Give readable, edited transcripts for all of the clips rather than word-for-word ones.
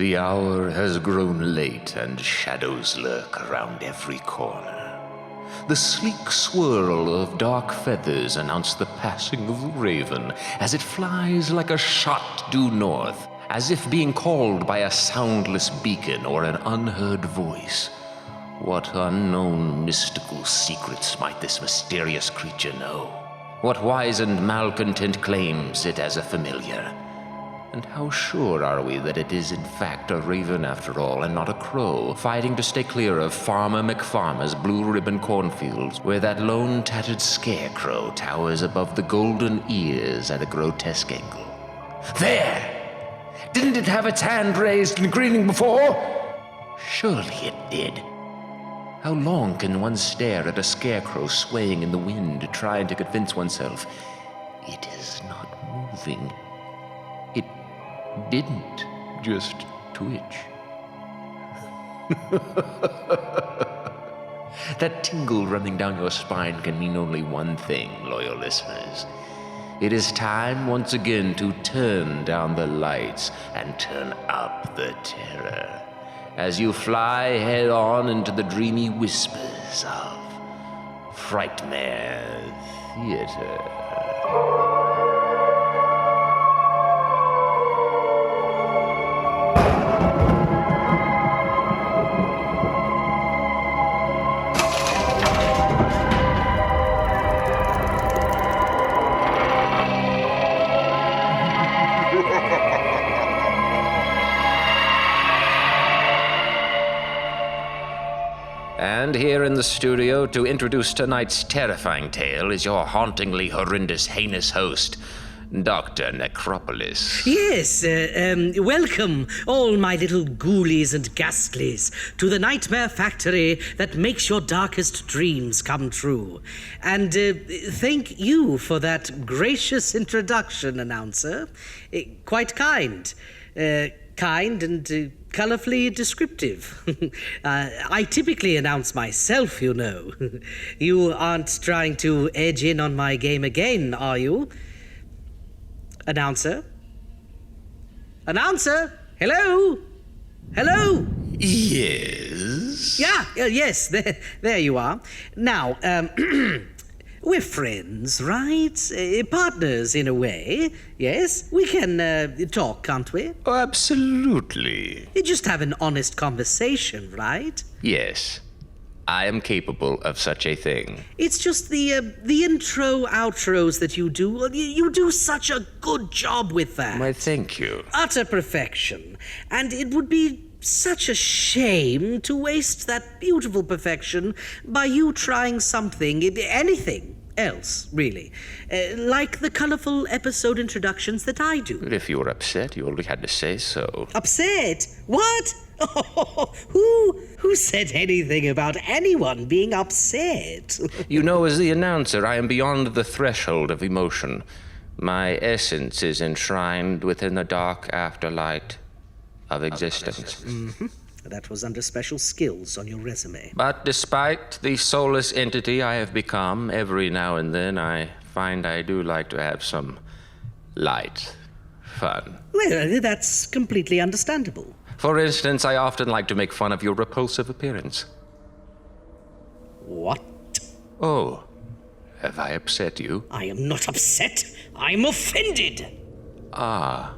The hour has grown late and shadows lurk around every corner. The sleek swirl of dark feathers announce the passing of the raven as it flies like a shot due north, as if being called by a soundless beacon or an unheard voice. What unknown mystical secrets might this mysterious creature know? What wizened malcontent claims it as a familiar? And how sure are we that it is in fact a raven after all, and not a crow, fighting to stay clear of Farmer McFarmer's blue-ribbon cornfields, where that lone tattered scarecrow towers above the golden ears at a grotesque angle? There! Didn't it have its hand raised and greeting before? Surely it did. How long can one stare at a scarecrow swaying in the wind, trying to convince oneself it is not moving? It didn't just twitch. That tingle running down your spine can mean only one thing, loyal listeners. It is time once again to turn down the lights and turn up the terror as you fly head-on into the dreamy whispers of Frightmare Theatre. And here in the studio to introduce tonight's terrifying tale is your hauntingly horrendous, heinous host, Dr. Necropolis. Yes, welcome, all my little ghoulies and ghastlies, to the nightmare factory that makes your darkest dreams come true. And thank you for that gracious introduction, announcer. Quite kind. Kind and colorfully descriptive. I typically announce myself, you know. You aren't trying to edge in on my game again, are you? Announcer? Announcer? Hello? Hello? Yes? Yes, there you are. Now, we're friends, right? Partners, in a way. Yes? We can talk, can't we? Oh, absolutely. Just have an honest conversation, right? Yes. I am capable of such a thing. It's just the intro, outros that you do. You do such a good job with that. Why, thank you. Utter perfection. And it would be such a shame to waste that beautiful perfection by you trying something, anything else, really. Like the colorful episode introductions that I do. If you were upset, you only had to say so. Upset? What? Oh, who said anything about anyone being upset? You know, as the announcer, I am beyond the threshold of emotion. My essence is enshrined within the dark afterlight of existence. Mm-hmm. That was under special skills on your resume. But despite the soulless entity I have become, every now and then I find I do like to have some light fun. Well, that's completely understandable. For instance, I often like to make fun of your repulsive appearance. What? Oh, have I upset you? I am not upset. I'm offended. Ah,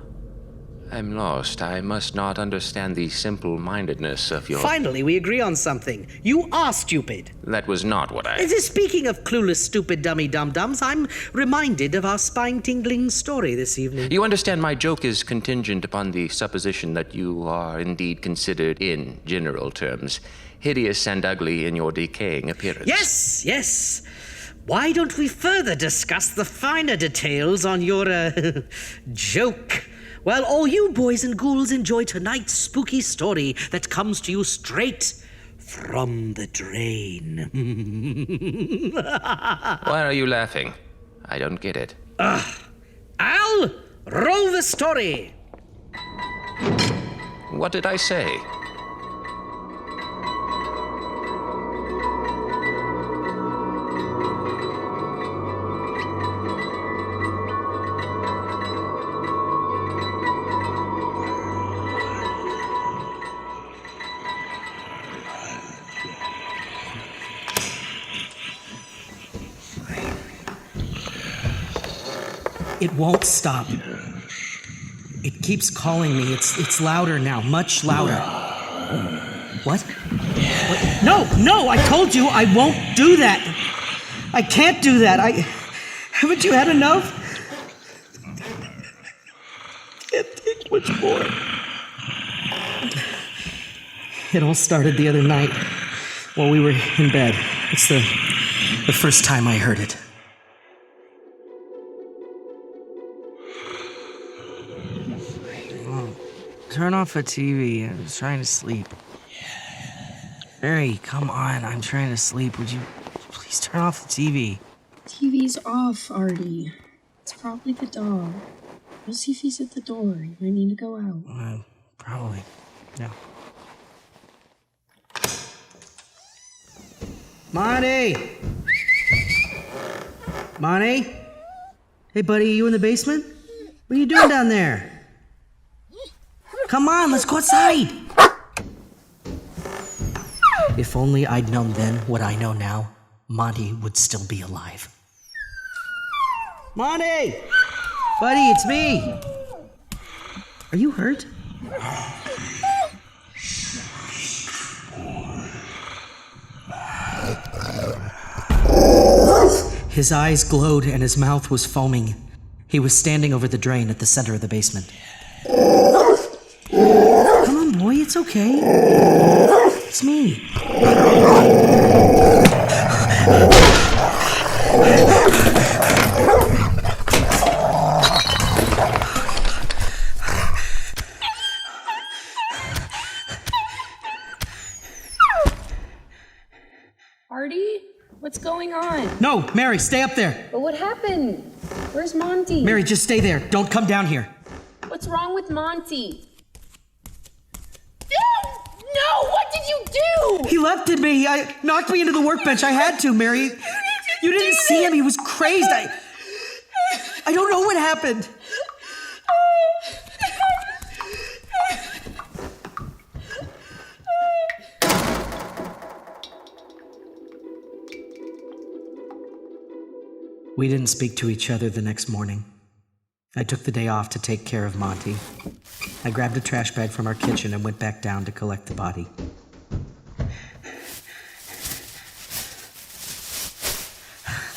I'm lost. I must not understand the simple-mindedness of your... Finally, we agree on something. You are stupid. That was not what I... Speaking of clueless, stupid, dummy dum-dums, I'm reminded of our spine-tingling story this evening. You understand my joke is contingent upon the supposition that you are indeed considered, in general terms, hideous and ugly in your decaying appearance. Yes. Why don't we further discuss the finer details on your, joke? While all you boys and ghouls enjoy tonight's spooky story that comes to you straight from the drain. Why are you laughing? I don't get it. Al, roll the story. What did I say? It won't stop. It keeps calling me. It's louder now, much louder. What? No, I told you I won't do that. I can't do that. Haven't you had enough? Can't take much more. It all started the other night while we were in bed. It's the first time I heard it. Turn off the TV. I was trying to sleep. Mary, come on. I'm trying to sleep. Would you please turn off the TV? TV's off, Artie. It's probably the dog. We'll see if he's at the door. You might need to go out. Probably. Yeah. Monty! Monty? Hey, buddy, you in the basement? What are you doing down there? Come on, let's go outside! If only I'd known then what I know now, Monty would still be alive. Monty! Buddy, it's me! Are you hurt? His eyes glowed and his mouth was foaming. He was standing over the drain at the center of the basement. Come on, boy, it's okay. It's me. Artie? What's going on? No, Mary, stay up there. But what happened? Where's Monty? Mary, just stay there. Don't come down here. What's wrong with Monty? No! What did you do? He leapt at me. I knocked me into the workbench. I had to, Mary. You didn't see him. He was crazed. I don't know what happened. We didn't speak to each other the next morning. I took the day off to take care of Monty. I grabbed a trash bag from our kitchen and went back down to collect the body.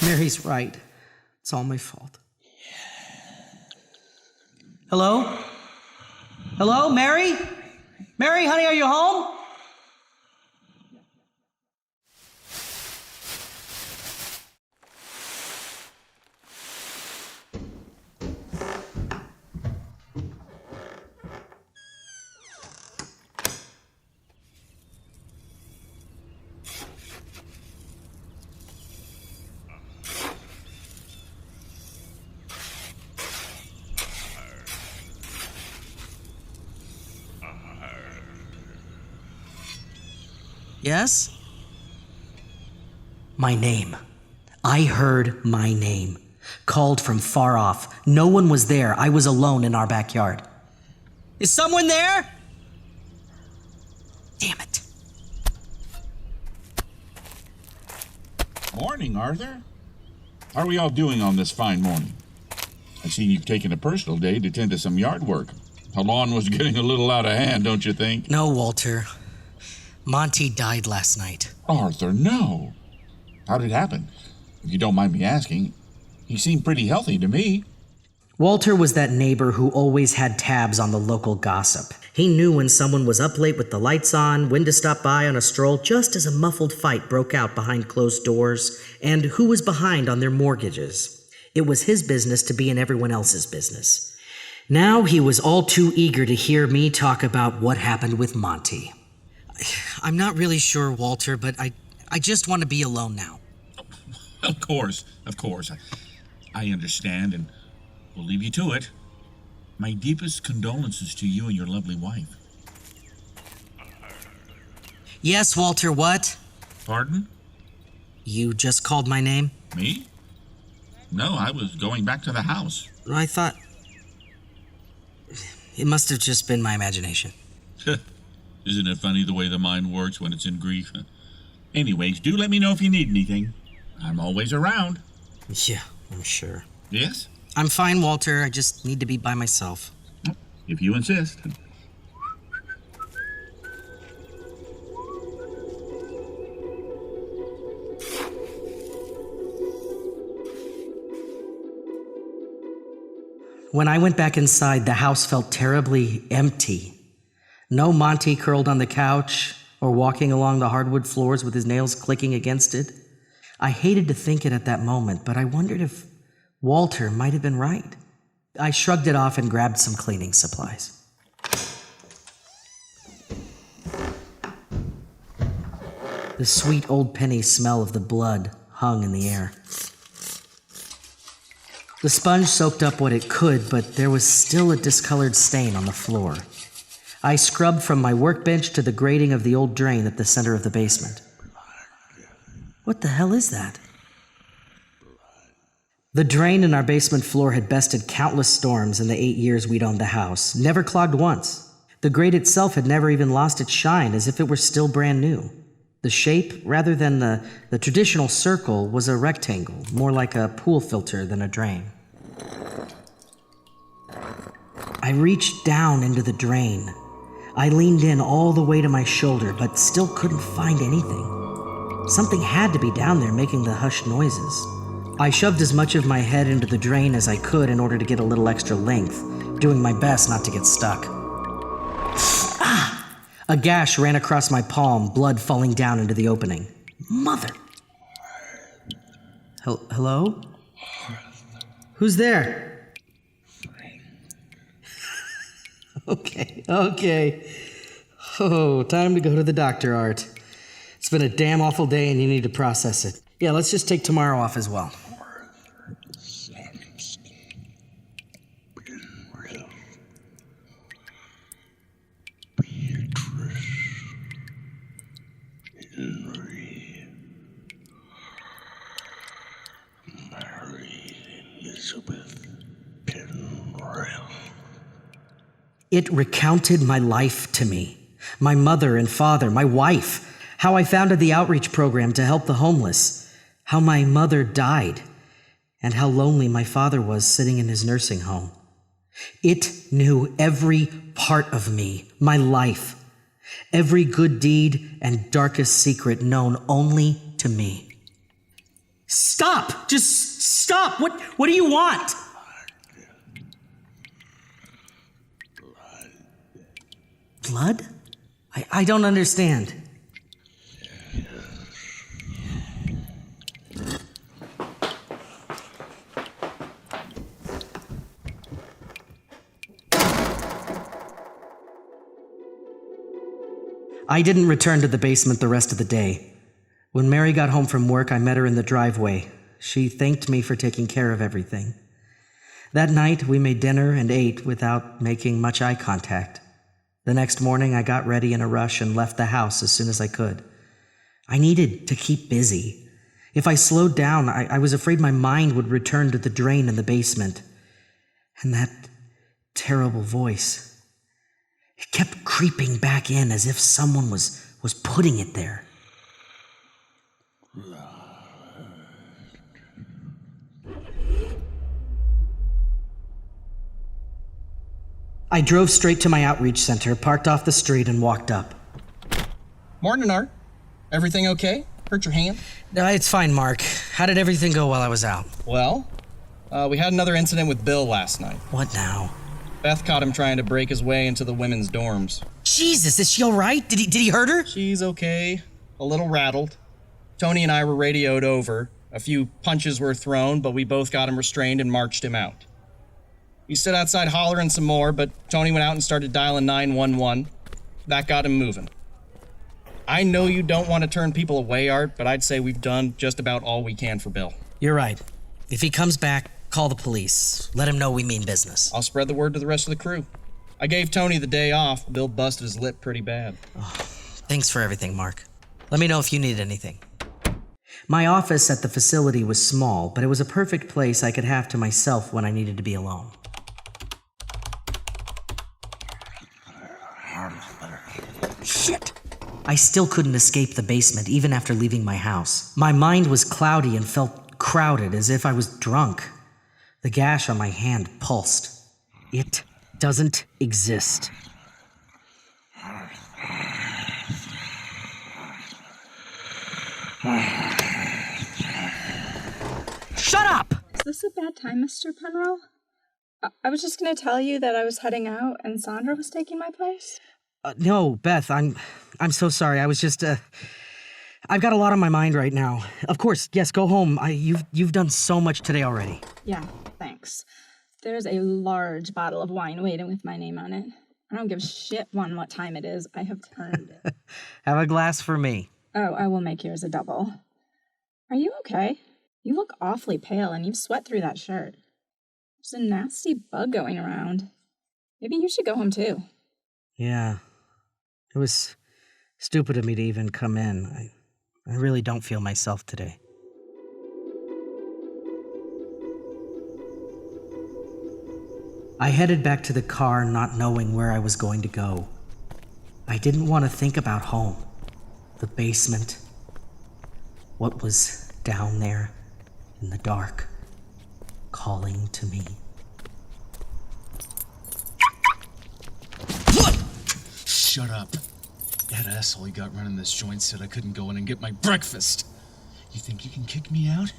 Mary's right. It's all my fault. Hello? Hello, Mary? Mary, honey, are you home? Yes? My name. I heard my name. Called from far off. No one was there. I was alone in our backyard. Is someone there? Damn it. Morning, Arthur. How are we all doing on this fine morning? I see you've taken a personal day to tend to some yard work. The lawn was getting a little out of hand, don't you think? No, Walter. Monty died last night. Arthur, no. How did it happen? If you don't mind me asking, he seemed pretty healthy to me. Walter was that neighbor who always had tabs on the local gossip. He knew when someone was up late with the lights on, when to stop by on a stroll just as a muffled fight broke out behind closed doors, and who was behind on their mortgages. It was his business to be in everyone else's business. Now he was all too eager to hear me talk about what happened with Monty. I'm not really sure, Walter, but I just want to be alone now. Of course. I understand, and we'll leave you to it. My deepest condolences to you and your lovely wife. Yes, Walter, what? Pardon? You just called my name? Me? No, I was going back to the house. I thought... It must have just been my imagination. Isn't it funny the way the mind works when it's in grief? Anyways, do let me know if you need anything. I'm always around. Yeah, I'm sure. Yes? I'm fine, Walter. I just need to be by myself. If you insist. When I went back inside, the house felt terribly empty. No Monty curled on the couch or walking along the hardwood floors with his nails clicking against it. I hated to think it at that moment, but I wondered if Walter might have been right. I shrugged it off and grabbed some cleaning supplies. The sweet old penny smell of the blood hung in the air. The sponge soaked up what it could, but there was still a discolored stain on the floor. I scrubbed from my workbench to the grating of the old drain at the center of the basement. What the hell is that? The drain in our basement floor had bested countless storms in the 8 years we'd owned the house, never clogged once. The grate itself had never even lost its shine, as if it were still brand new. The shape, rather than the traditional circle, was a rectangle, more like a pool filter than a drain. I reached down into the drain. I leaned in all the way to my shoulder, but still couldn't find anything. Something had to be down there making the hushed noises. I shoved as much of my head into the drain as I could in order to get a little extra length, doing my best not to get stuck. Ah! A gash ran across my palm, blood falling down into the opening. Mother! Hello? Who's there? Okay. Oh, time to go to the doctor, Art. It's been a damn awful day and you need to process it. Yeah, let's just take tomorrow off as well. Penrill. It recounted my life to me. My mother and father, my wife, how I founded the outreach program to help the homeless, how my mother died, and how lonely my father was sitting in his nursing home. It knew every part of me, my life, every good deed and darkest secret known only to me. Stop! Just stop! What do you want? Blood? I don't understand. I didn't return to the basement the rest of the day. When Mary got home from work, I met her in the driveway. She thanked me for taking care of everything. That night, we made dinner and ate without making much eye contact. The next morning, I got ready in a rush and left the house as soon as I could. I needed to keep busy. If I slowed down, I was afraid my mind would return to the drain in the basement. And that terrible voice. It kept creeping back in as if someone was putting it there. I drove straight to my outreach center, parked off the street, and walked up. Morning, Art. Everything okay? Hurt your hand? It's fine, Mark. How did everything go while I was out? Well, we had another incident with Bill last night. What now? Beth caught him trying to break his way into the women's dorms. Jesus, is she all right? Did he hurt her? She's okay. A little rattled. Tony and I were radioed over. A few punches were thrown, but we both got him restrained and marched him out. He stood outside hollering some more, but Tony went out and started dialing 911. That got him moving. I know you don't want to turn people away, Art, but I'd say we've done just about all we can for Bill. You're right. If he comes back, call the police. Let him know we mean business. I'll spread the word to the rest of the crew. I gave Tony the day off. Bill busted his lip pretty bad. Oh, thanks for everything, Mark. Let me know if you need anything. My office at the facility was small, but it was a perfect place I could have to myself when I needed to be alone. Shit! I still couldn't escape the basement, even after leaving my house. My mind was cloudy and felt crowded, as if I was drunk. The gash on my hand pulsed. It doesn't exist. Shut up! Is this a bad time, Mr. Penrill? I was just going to tell you that I was heading out and Sandra was taking my place. No, Beth, I'm so sorry. I was just, I've got a lot on my mind right now. Of course, yes, go home. You've done so much today already. Yeah, thanks. There's a large bottle of wine waiting with my name on it. I don't give a shit what time it is. I have turned it. Have a glass for me. Oh, I will make yours a double. Are you okay? You look awfully pale and you've sweat through that shirt. There's a nasty bug going around. Maybe you should go home too. Yeah. It was stupid of me to even come in. I really don't feel myself today. I headed back to the car not knowing where I was going to go. I didn't want to think about home, the basement, what was down there in the dark, calling to me. Shut up. That asshole you got running this joint said I couldn't go in and get my breakfast. You think you can kick me out?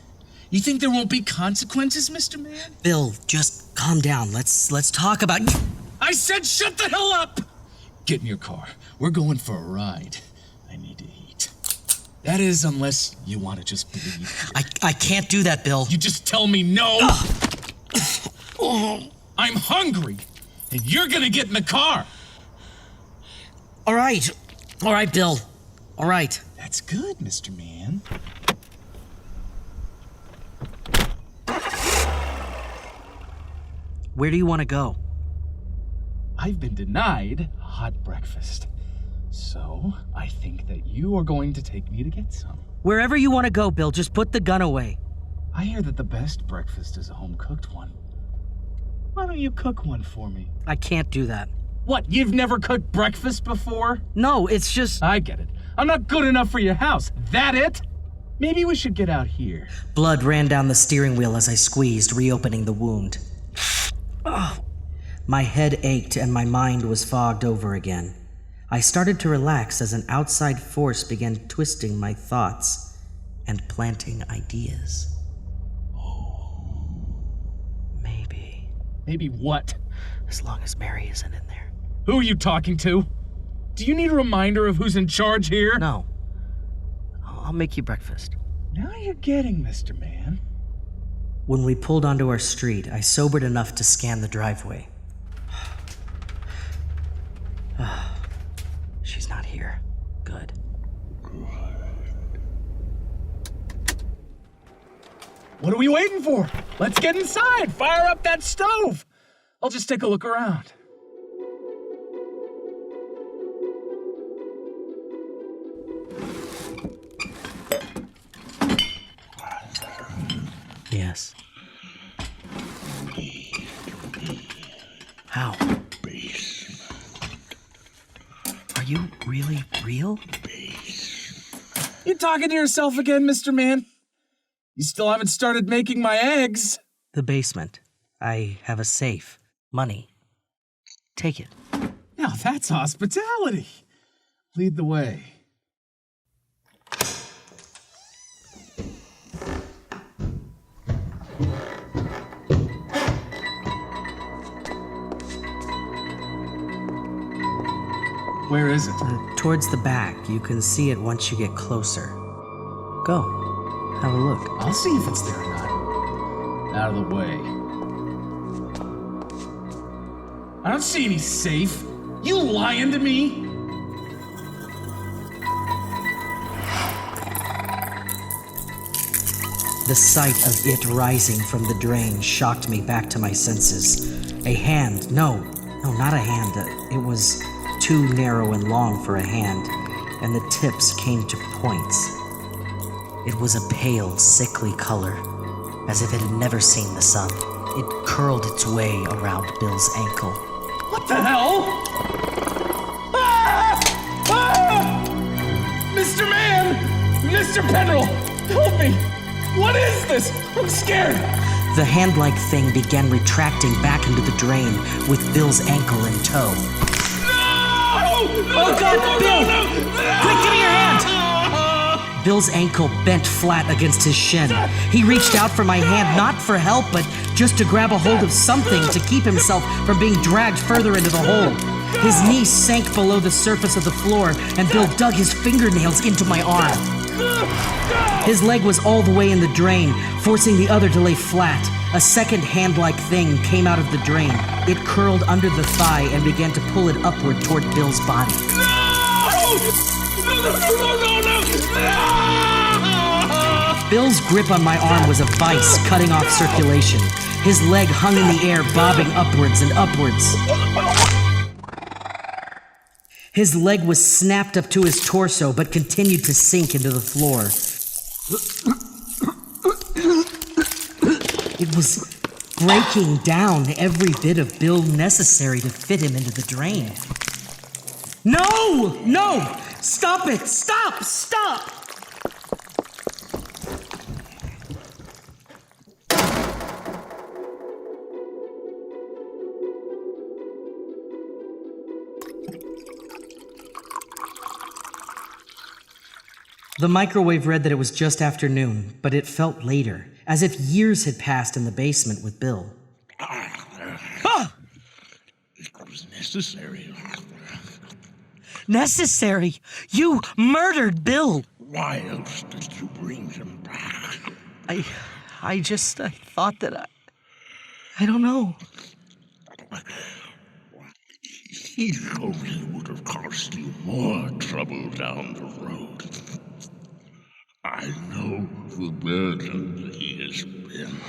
You think there won't be consequences, Mr. Man? Bill, just calm down. Let's talk about... I said shut the hell up! Get in your car. We're going for a ride. I need to eat. That is, unless you want to just believe. I can't do that, Bill. You just tell me no! I'm hungry, and you're gonna get in the car! All right, Bill. All right. That's good, Mr. Man. Where do you want to go? I've been denied hot breakfast. So, I think that you are going to take me to get some. Wherever you want to go, Bill, just put the gun away. I hear that the best breakfast is a home-cooked one. Why don't you cook one for me? I can't do that. What, you've never cooked breakfast before? No, it's just... I get it. I'm not good enough for your house. That it? Maybe we should get out here. Blood ran down the steering wheel as I squeezed, reopening the wound. Oh. My head ached and my mind was fogged over again. I started to relax as an outside force began twisting my thoughts and planting ideas. Maybe. Maybe what? As long as Mary isn't in there. Who are you talking to? Do you need a reminder of who's in charge here? No. I'll make you breakfast. Now you're getting, Mr. Man. When we pulled onto our street, I sobered enough to scan the driveway. She's not here. Good. What are we waiting for? Let's get inside. Fire up that stove. I'll just take a look around. Yes. How? Are you really real? You talking to yourself again, Mr. Man? You still haven't started making my eggs. The basement. I have a safe. Money. Take it. Now that's hospitality. Lead the way. Where is it? Towards the back. You can see it once you get closer. Go. Have a look. I'll see if it's there or not. Out of the way. I don't see any safe. You lying to me? The sight of it rising from the drain shocked me back to my senses. A hand. No, not a hand. It was too narrow and long for a hand, and the tips came to points. It was a pale, sickly color, as if it had never seen the sun. It curled its way around Bill's ankle. What the hell? Ah! Ah! Mr. Man! Mr. Penrill! Help me! What is this? I'm scared! The hand-like thing began retracting back into the drain with Bill's ankle in tow. Oh God, Bill! Quick, give me your hand! Bill's ankle bent flat against his shin. He reached out for my hand, not for help, but just to grab a hold of something to keep himself from being dragged further into the hole. His knee sank below the surface of the floor, and Bill dug his fingernails into my arm. His leg was all the way in the drain, forcing the other to lay flat. A second hand-like thing came out of the drain. It curled under the thigh and began to pull it upward toward Bill's body. Bill's grip on my arm was a vice, cutting off circulation. His leg hung in the air, bobbing upwards and upwards. His leg was snapped up to his torso, but continued to sink into the floor. It was breaking down every bit of Bill necessary to fit him into the drain. No! No! Stop it! Stop! Stop! The microwave read that it was just afternoon, but it felt later, as if years had passed in the basement with Bill. Ah! It was necessary. Necessary? You murdered Bill! Why else did you bring him back? I thought that I don't know. He only would have caused you more trouble down the road. I know the burden he has been.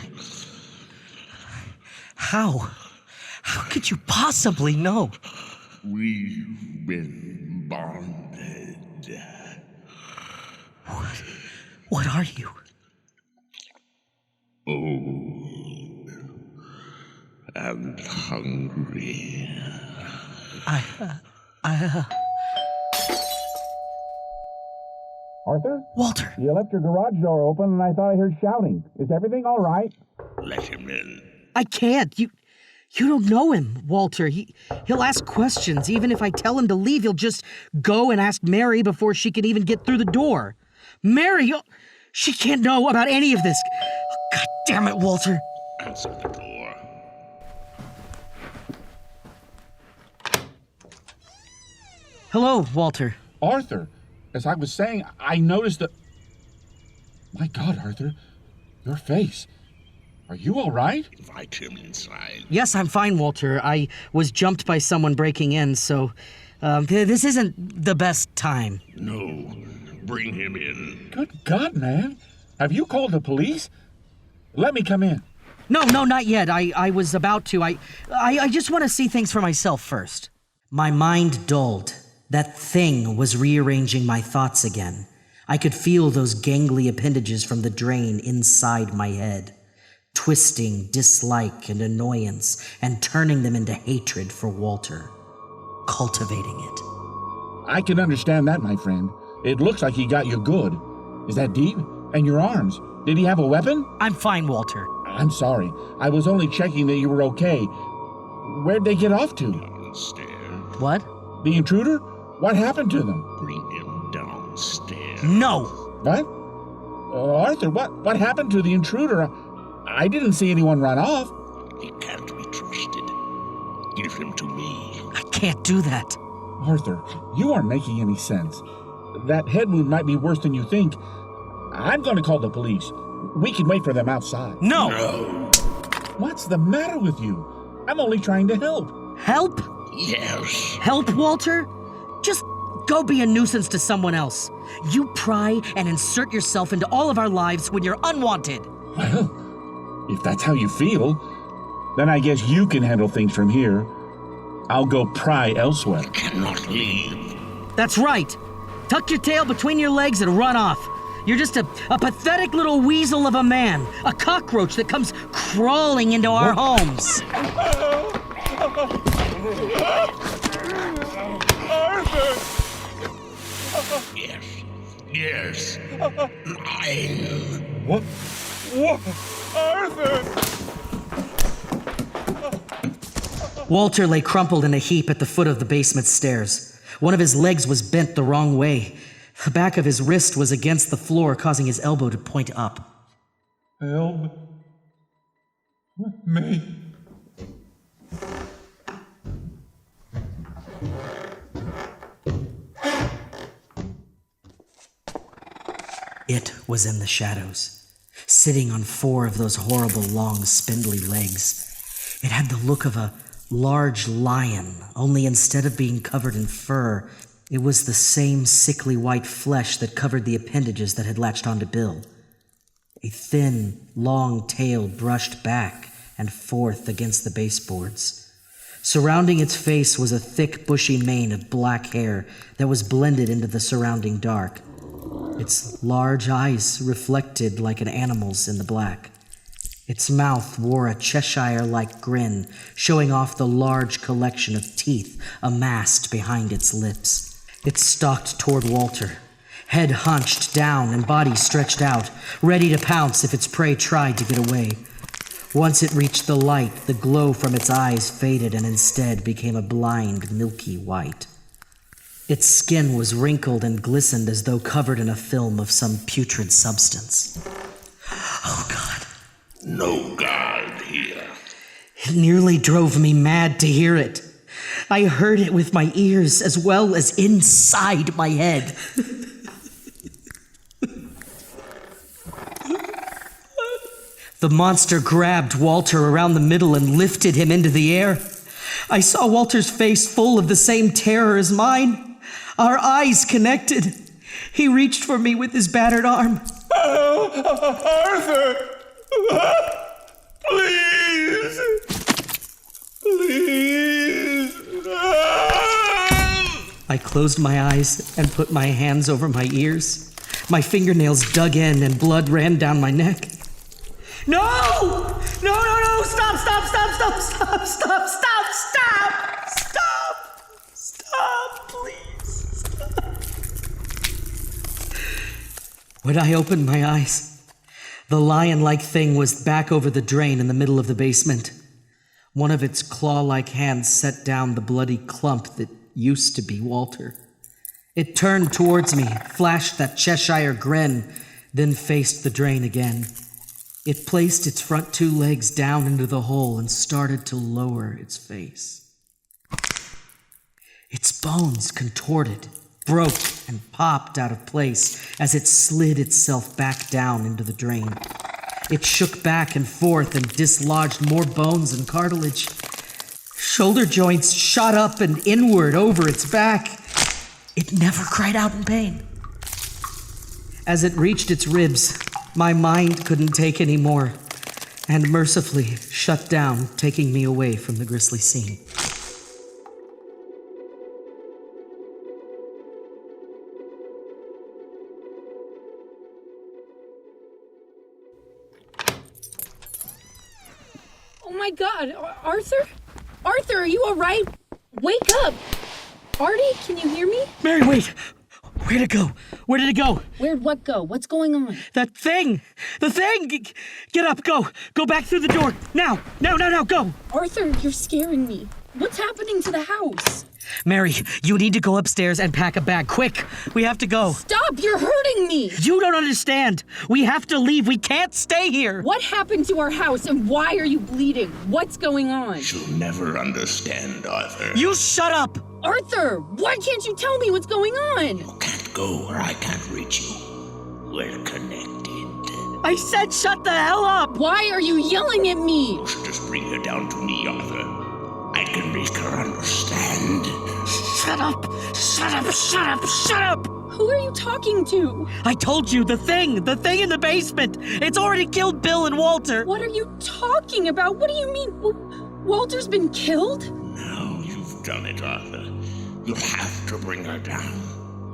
How? How could you possibly know? We've been bonded. What are you? Old and hungry. Arthur? Walter! You left your garage door open and I thought I heard shouting. Is everything all right? Let him in. I can't. You don't know him, Walter. He'll ask questions. Even if I tell him to leave, he'll just go and ask Mary before she can even get through the door. Mary, she can't know about any of this. Oh, God damn it, Walter. Answer the door. Hello, Walter. Arthur, as I was saying, I noticed that... My God, Arthur, your face. Are you all right? Invite him inside. Yes, I'm fine, Walter. I was jumped by someone breaking in, so this isn't the best time. No, bring him in. Good God, man. Have you called the police? Let me come in. No, not yet. I was about to. I just want to see things for myself first. My mind dulled. That thing was rearranging my thoughts again. I could feel those gangly appendages from the drain inside my head, twisting dislike and annoyance and turning them into hatred for Walter, cultivating it. I can understand that, my friend. It looks like he got you good. Is that deep? And your arms? Did he have a weapon? I'm fine, Walter. I'm sorry. I was only checking that you were okay. Where'd they get off to? Downstairs. What? The intruder? What happened to them? Bring him downstairs. No! What? Arthur, what happened to the intruder? I didn't see anyone run off. He can't be trusted. Give him to me. I can't do that. Arthur, you aren't making any sense. That head wound might be worse than you think. I'm going to call the police. We can wait for them outside. No! What's the matter with you? I'm only trying to help. Help? Yes. Help, Walter? Just go be a nuisance to someone else. You pry and insert yourself into all of our lives when you're unwanted. Well, if that's how you feel, then I guess you can handle things from here. I'll go pry elsewhere. You cannot leave. That's right. Tuck your tail between your legs and run off. You're just a pathetic little weasel of a man, a cockroach that comes crawling into our homes. Yes. Mine. What? Arthur! Walter lay crumpled in a heap at the foot of the basement stairs. One of his legs was bent the wrong way. The back of his wrist was against the floor, causing his elbow to point up. Help me. It was in the shadows, sitting on 4 of those horrible, long, spindly legs. It had the look of a large lion, only instead of being covered in fur, it was the same sickly white flesh that covered the appendages that had latched onto Bill. A thin, long tail brushed back and forth against the baseboards. Surrounding its face was a thick, bushy mane of black hair that was blended into the surrounding dark. Its large eyes reflected like an animal's in the black. Its mouth wore a Cheshire-like grin, showing off the large collection of teeth amassed behind its lips. It stalked toward Walter, head hunched down and body stretched out, ready to pounce if its prey tried to get away. Once it reached the light, the glow from its eyes faded and instead became a blind, milky white. Its skin was wrinkled and glistened as though covered in a film of some putrid substance. Oh, God. No guard here. It nearly drove me mad to hear it. I heard it with my ears as well as inside my head. The monster grabbed Walter around the middle and lifted him into the air. I saw Walter's face full of the same terror as mine. Our eyes connected. He reached for me with his battered arm. Arthur! Please! Please! I closed my eyes and put my hands over my ears. My fingernails dug in and blood ran down my neck. No! No, no, no! Stop, stop, stop, stop, stop, stop, stop, stop! Stop! Stop, please, stop. When I opened my eyes, the lion-like thing was back over the drain in the middle of the basement. One of its claw-like hands set down the bloody clump that used to be Walter. It turned towards me, flashed that Cheshire grin, then faced the drain again. It placed its front 2 legs down into the hole and started to lower its face. Its bones contorted, broke, and popped out of place as it slid itself back down into the drain. It shook back and forth and dislodged more bones and cartilage. Shoulder joints shot up and inward over its back. It never cried out in pain. As it reached its ribs, my mind couldn't take any more, and mercifully shut down, taking me away from the grisly scene. Oh my God, Arthur? Arthur, are you all right? Wake up! Artie, can you hear me? Mary, wait! Where'd it go? Where did it go? Where'd what go? What's going on? That thing! The thing! Get up, go! Go back through the door! Now! Now, go! Arthur, you're scaring me. What's happening to the house? Mary, you need to go upstairs and pack a bag, quick! We have to go. Stop, you're hurting me! You don't understand! We have to leave, we can't stay here! What happened to our house and why are you bleeding? What's going on? You'll never understand, Arthur. You shut up! Arthur, why can't you tell me what's going on? You can't go where I can't reach you. We're connected. I said shut the hell up! Why are you yelling at me? You should just bring her down to me, Arthur. I can make her understand. Shut up! Shut up! Shut up! Shut up! Who are you talking to? I told you, the thing in the basement! It's already killed Bill and Walter! What are you talking about? What do you mean? Walter's been killed? Now you've done it, Arthur. You'll have to bring her down.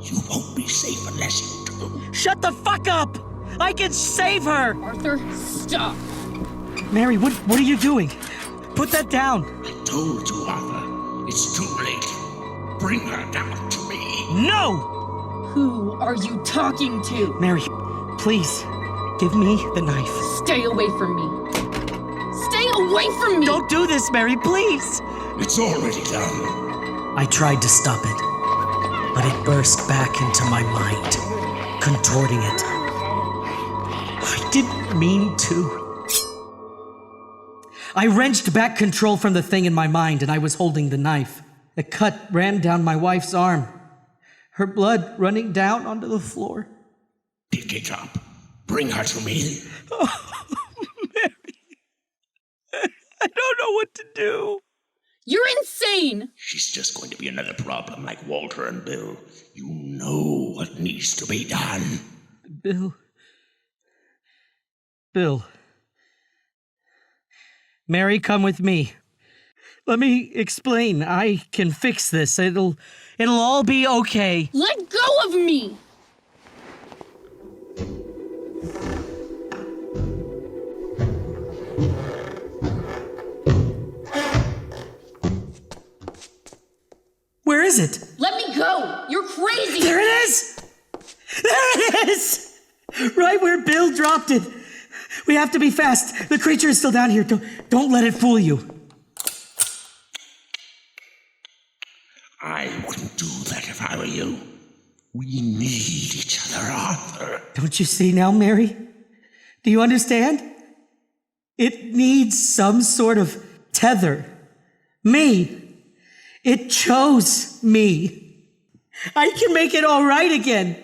You won't be safe unless you do. Shut the fuck up! I can save her! Arthur, stop! Mary, what are you doing? Put that down! I told you, Arthur. It's too late. Bring her down to me. No! Who are you talking to? Mary, please, give me the knife. Stay away from me. Stay away from me! Don't do this, Mary, please! It's already done. I tried to stop it, but it burst back into my mind, contorting it. I didn't mean to. I wrenched back control from the thing in my mind, and I was holding the knife. A cut ran down my wife's arm, her blood running down onto the floor. Pick it up. Bring her to me. Oh, Mary. I don't know what to do. You're insane! She's just going to be another problem like Walter and Bill. You know what needs to be done. Bill. Mary, come with me. Let me explain. I can fix this. It'll all be okay. Let go of me! Where is it? Let me go! You're crazy! There it is! There it is! Right where Bill dropped it. We have to be fast. The creature is still down here. Don't let it fool you. I wouldn't do that if I were you. We need each other, Arthur. Don't you see now, Mary? Do you understand? It needs some sort of tether. Me. It chose me. I can make it all right again.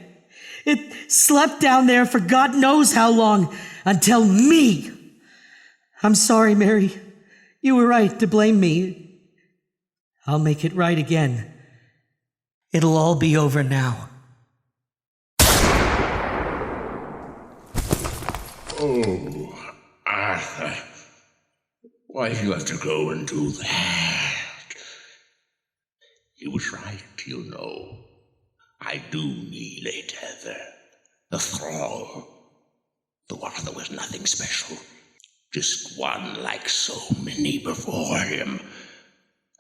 It slept down there for God knows how long, until me. I'm sorry, Mary. You were right to blame me. I'll make it right again. It'll all be over now. Oh, Arthur. Why do you have to go and do that? He was right, you know. I do need a tether. A thrall. Though Arthur was nothing special. Just one like so many before him.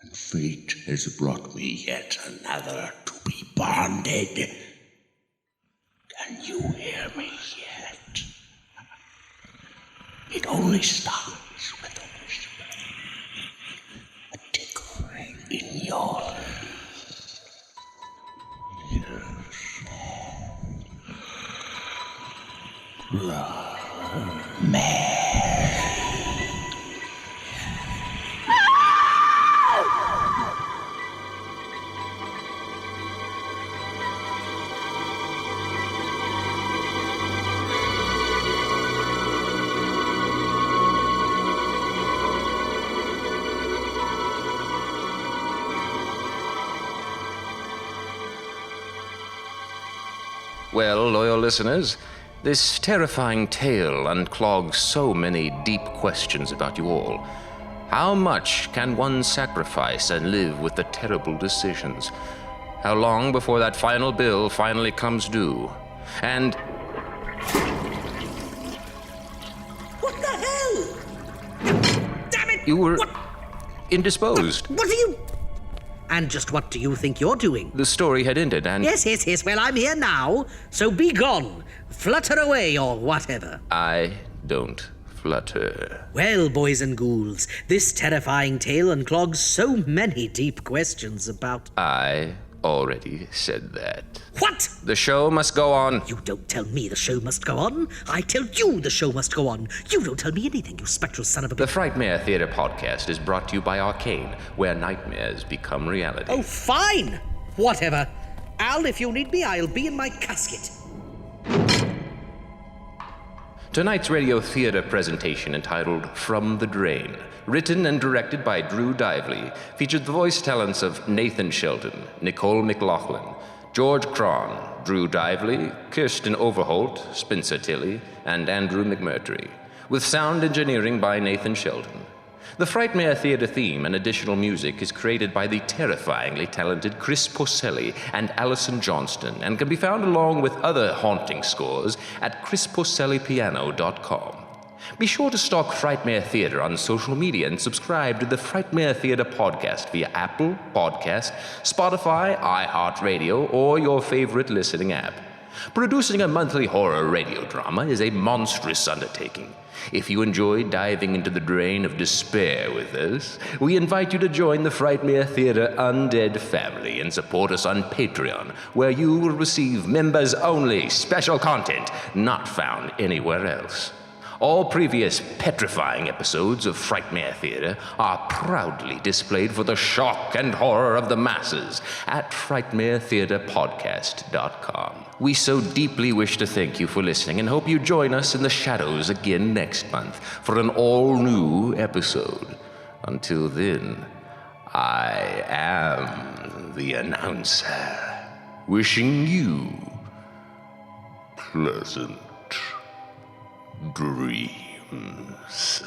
And fate has brought me yet another to be bonded. Can you hear me yet? It only starts with a whisper. A tickling in your ears. Well, loyal listeners, this terrifying tale unclogs so many deep questions about you all. How much can one sacrifice and live with the terrible decisions? How long before that final bill finally comes due? And... What the hell? Damn it! You were indisposed. What are you... And just what do you think you're doing? The story had ended, and... Yes. Well, I'm here now, so be gone. Flutter away or whatever. I don't flutter. Well, boys and ghouls, this terrifying tale unclogs so many deep questions about... I already said that. What? The show must go on. You don't tell me the show must go on. I tell you the show must go on. You don't tell me anything, you spectral son of a... The Frightmare Theatre podcast is brought to you by Arcane, where nightmares become reality. Oh, fine. Whatever. Al, if you need me, I'll be in my casket. Tonight's radio theater presentation, entitled From the Drain, written and directed by Drew Diveley, featured the voice talents of Nathan Shelton, Nicole McLaughlin, George Cron, Drew Diveley, Kirsten Overholt, Spencer Tilley, and Andrew McMurtrey, with sound engineering by Nathan Shelton. The Frightmare Theatre theme and additional music is created by the terrifyingly talented Chris Porcelli and Allison Johnston, and can be found along with other haunting scores at chrisporcellipiano.com. Be sure to stalk Frightmare Theatre on social media and subscribe to the Frightmare Theatre podcast via Apple Podcast, Spotify, iHeartRadio, or your favorite listening app. Producing a monthly horror radio drama is a monstrous undertaking. If you enjoy diving into the drain of despair with us, we invite you to join the Frightmare Theatre Undead family and support us on Patreon, where you will receive members-only special content not found anywhere else. All previous petrifying episodes of Frightmare Theatre are proudly displayed for the shock and horror of the masses at frightmaretheatrepodcast.com. We so deeply wish to thank you for listening and hope you join us in the shadows again next month for an all-new episode. Until then, I am the announcer, wishing you pleasant dreams.